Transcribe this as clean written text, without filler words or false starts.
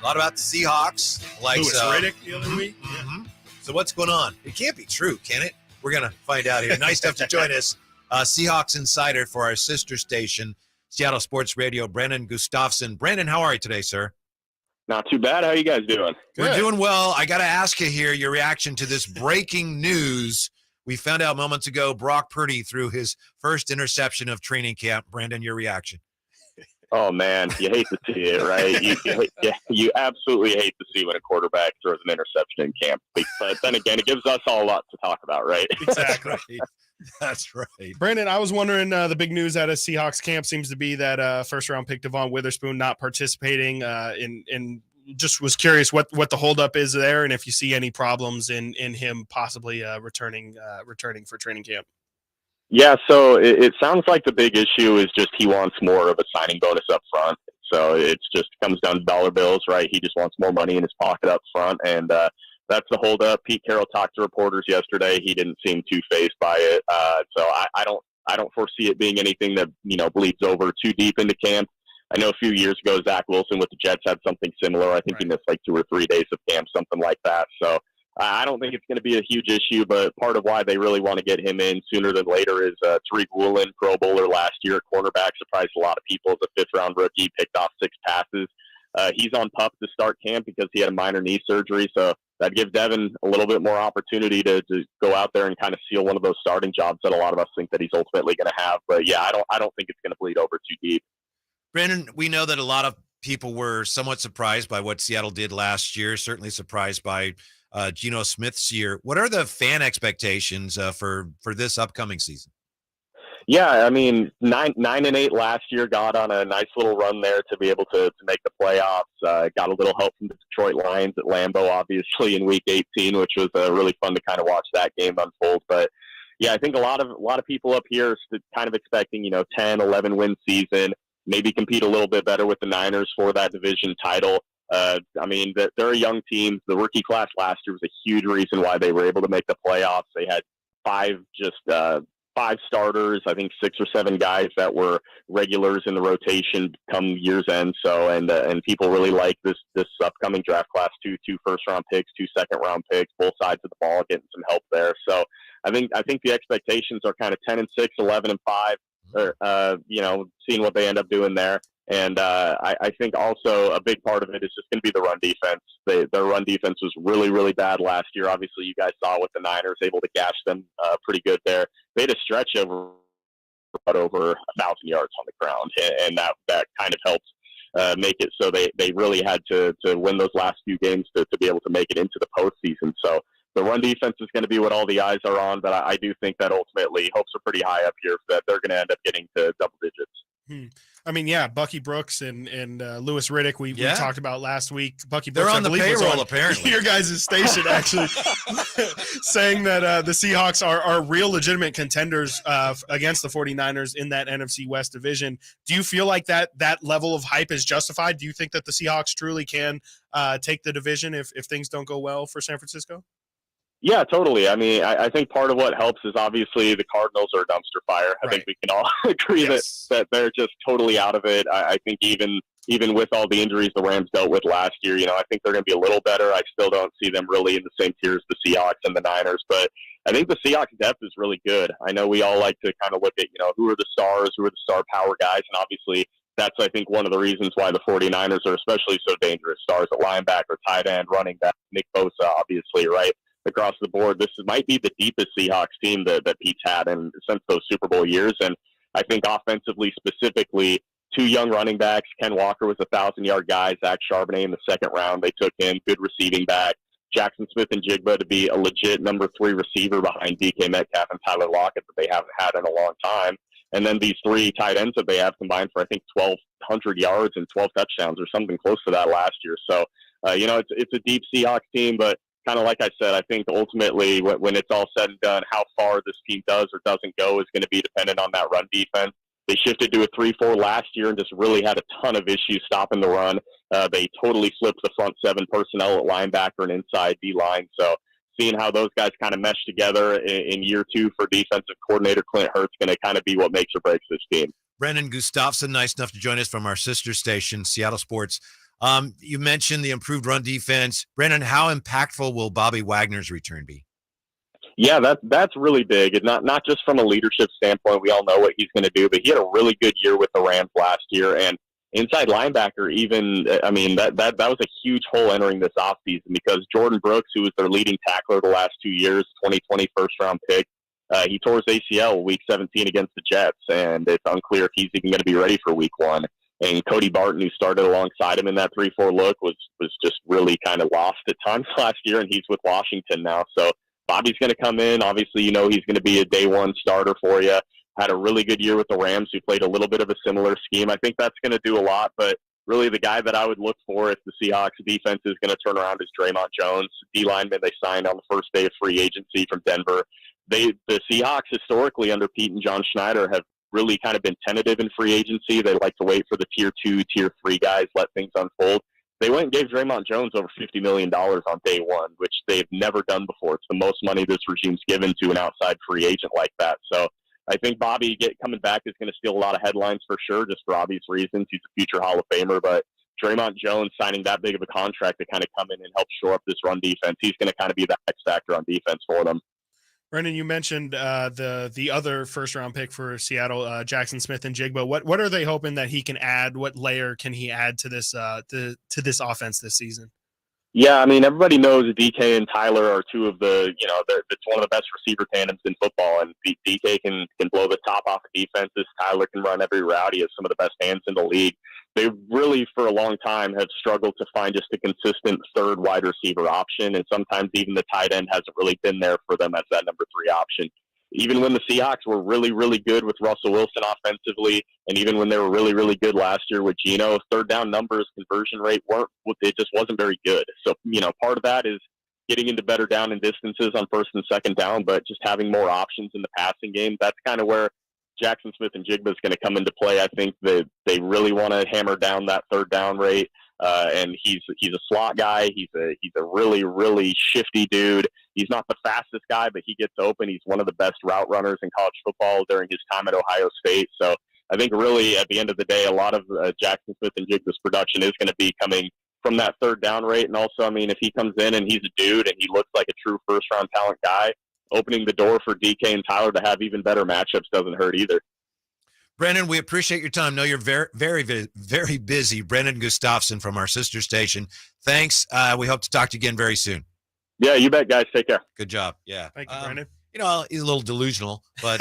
A lot about the Seahawks. Like Lewis Riddick the other week. Mm-hmm. So what's going on? It can't be true, can it? We're going to find out here. Nice enough to join us, Seahawks insider for our sister station, Seattle Sports Radio, Brandon Gustafson. Brandon, how are you today, sir? Not too bad. How are you guys doing? We're doing well. I got to ask you here your reaction to this breaking news. We found out moments ago Brock Purdy threw his first interception of training camp. Brandon, your reaction? Oh, man, you hate to see it, right? You absolutely hate to see when a quarterback throws an interception in camp. But then again, it gives us all a lot to talk about, right? Exactly. That's right. Brandon, I was wondering, the big news out of Seahawks camp seems to be that first-round pick Devontae Witherspoon not participating in just was curious what the holdup is there and if you see any problems in him possibly returning for training camp. Yeah, so it sounds like the big issue is just he wants more of a signing bonus up front. So it's just comes down to dollar bills, right? He just wants more money in his pocket up front, and that's the holdup. Pete Carroll talked to reporters yesterday. He didn't seem too fazed by it. So I don't foresee it being anything that bleeds over too deep into camp. I know a few years ago Zach Wilson with the Jets had something similar. I think he missed like 2 or 3 days of camp, something like that. So I don't think it's going to be a huge issue, but part of why they really want to get him in sooner than later is Tariq Woolen, Pro Bowler last year at cornerback, surprised a lot of people as a 5th-round rookie, picked off 6 passes. He's on PUP to start camp because he had a minor knee surgery, so that gives Devin a little bit more opportunity to go out there and kind of seal one of those starting jobs that a lot of us think that he's ultimately going to have. But yeah, I don't think it's going to bleed over too deep. Brandon, we know that a lot of people were somewhat surprised by what Seattle did last year, certainly surprised by Geno Smith's year. What are the fan expectations for this upcoming season? Yeah, I mean, 9-8 last year, got on a nice little run there to be able to make the playoffs. Got a little help from the Detroit Lions at Lambeau, obviously, in Week 18, which was really fun to kind of watch that game unfold. But yeah, I think a lot of people up here are kind of expecting 10, 11 win season, maybe compete a little bit better with the Niners for that division title. I mean, they're a young team. The rookie class last year was a huge reason why they were able to make the playoffs. They had 5 starters, I think 6 or 7 guys that were regulars in the rotation come year's end. So, and people really like this upcoming draft class, 2 first-round picks, 2 second-round picks, both sides of the ball, getting some help there. So I think the expectations are kind of 10-6, 11-5, or, seeing what they end up doing there. And I think also a big part of it is just going to be the run defense. Their run defense was really, really bad last year. Obviously, you guys saw with the Niners, able to gash them pretty good there. They had a stretch over 1,000 yards on the ground, and that kind of helped make it so they really had to win those last few games to be able to make it into the postseason. So the run defense is going to be what all the eyes are on, but I do think that ultimately hopes are pretty high up here that they're going to end up getting to double digits. I mean, yeah, Bucky Brooks and Lewis Riddick, we talked about last week. Bucky Brooks, they're on the payroll, apparently. Your guys' station, actually, saying that the Seahawks are real legitimate contenders against the 49ers in that NFC West division. Do you feel like that level of hype is justified? Do you think that the Seahawks truly can take the division if things don't go well for San Francisco? Yeah, totally. I mean, I think part of what helps is obviously the Cardinals are a dumpster fire. I think we can all agree that they're just totally out of it. I think even with all the injuries the Rams dealt with last year, I think they're going to be a little better. I still don't see them really in the same tier as the Seahawks and the Niners, but I think the Seahawks depth is really good. I know we all like to kind of look at, who are the stars, who are the star power guys, and obviously that's, I think, one of the reasons why the 49ers are especially so dangerous. Stars at linebacker, tight end, running back, Nick Bosa, obviously, right? Across the board, this might be the deepest Seahawks team that Pete's had since those Super Bowl years. And I think offensively, specifically, 2 young running backs. Ken Walker was a 1,000-yard guy. Zach Charbonnet in the 2nd round. They took him. Good receiving back. Jackson Smith and Jigba to be a legit number 3 receiver behind DK Metcalf and Tyler Lockett that they haven't had in a long time. And then these 3 tight ends that they have combined for, I think, 1,200 yards and 12 touchdowns or something close to that last year. So, it's a deep Seahawks team, but kind of like I said, I think ultimately when it's all said and done, how far this team does or doesn't go is going to be dependent on that run defense. They shifted to a 3-4 last year and just really had a ton of issues stopping the run. They totally flipped the front 7 personnel at linebacker and inside D-line. So seeing how those guys kind of mesh together in year 2 for defensive coordinator Clint Hurtt's going to kind of be what makes or breaks this team. Brandon Gustafson, nice enough to join us from our sister station, Seattle Sports You mentioned the improved run defense. Brandon, how impactful will Bobby Wagner's return be? Yeah, that's really big. And not just from a leadership standpoint, we all know what he's going to do, but he had a really good year with the Rams last year. And inside linebacker, even, I mean, that was a huge hole entering this offseason because Jordan Brooks, who was their leading tackler the last 2 years, 2020 first-round pick, he tore his ACL week 17 against the Jets, and it's unclear if he's even going to be ready for week 1. And Cody Barton, who started alongside him in that 3-4 look, was just really kind of lost at times last year, and he's with Washington now. So Bobby's going to come in. Obviously, you know he's going to be a day one starter for you. Had a really good year with the Rams, who played a little bit of a similar scheme. I think that's going to do a lot, but really the guy that I would look for if the Seahawks defense is going to turn around is Draymond Jones, D lineman they signed on the first day of free agency from Denver. The Seahawks historically under Pete and John Schneider have really kind of been tentative in free agency. They like to wait for the tier 2, tier 3 guys, let things unfold. They went and gave Draymond Jones over $50 million on day one, which they've never done before. It's the most money this regime's given to an outside free agent like that. So I think Bobby coming back is going to steal a lot of headlines for sure, just for obvious reasons. He's a future Hall of Famer, but Draymond Jones signing that big of a contract to kind of come in and help shore up this run defense, he's going to kind of be the X factor on defense for them. Brendan, you mentioned the other first-round pick for Seattle, Jackson Smith-Njigba. What are they hoping that he can add? What layer can he add to this to this offense this season? Yeah, I mean, everybody knows DK and Tyler are two of the, it's one of the best receiver tandems in football, and DK can blow the top off of defenses. Tyler can run every route. He has some of the best hands in the league. They really, for a long time, have struggled to find just a consistent third wide receiver option, and sometimes even the tight end hasn't really been there for them as that number 3 option. Even when the Seahawks were really, really good with Russell Wilson offensively, and even when they were really, really good last year with Geno, third down numbers, conversion rate it just wasn't very good. So, part of that is getting into better down and distances on first and second down, but just having more options in the passing game. That's kind of where Jackson Smith-Njigba is going to come into play. I think that they really want to hammer down that third down rate. And he's a slot guy. He's a really, really shifty dude. He's not the fastest guy, but he gets open. He's one of the best route runners in college football during his time at Ohio State. So I think really at the end of the day, a lot of Jackson Smith-Njigba's production is going to be coming from that third down rate. And also, I mean, if he comes in and he's a dude and he looks like a true first-round talent guy, opening the door for DK and Tyler to have even better matchups doesn't hurt either. Brandon, we appreciate your time. I know you're very, very, very busy. Brandon Gustafson from our sister station. Thanks. We hope to talk to you again very soon. Yeah, you bet, guys. Take care. Good job. Yeah. Thank you, Brandon. He's a little delusional, but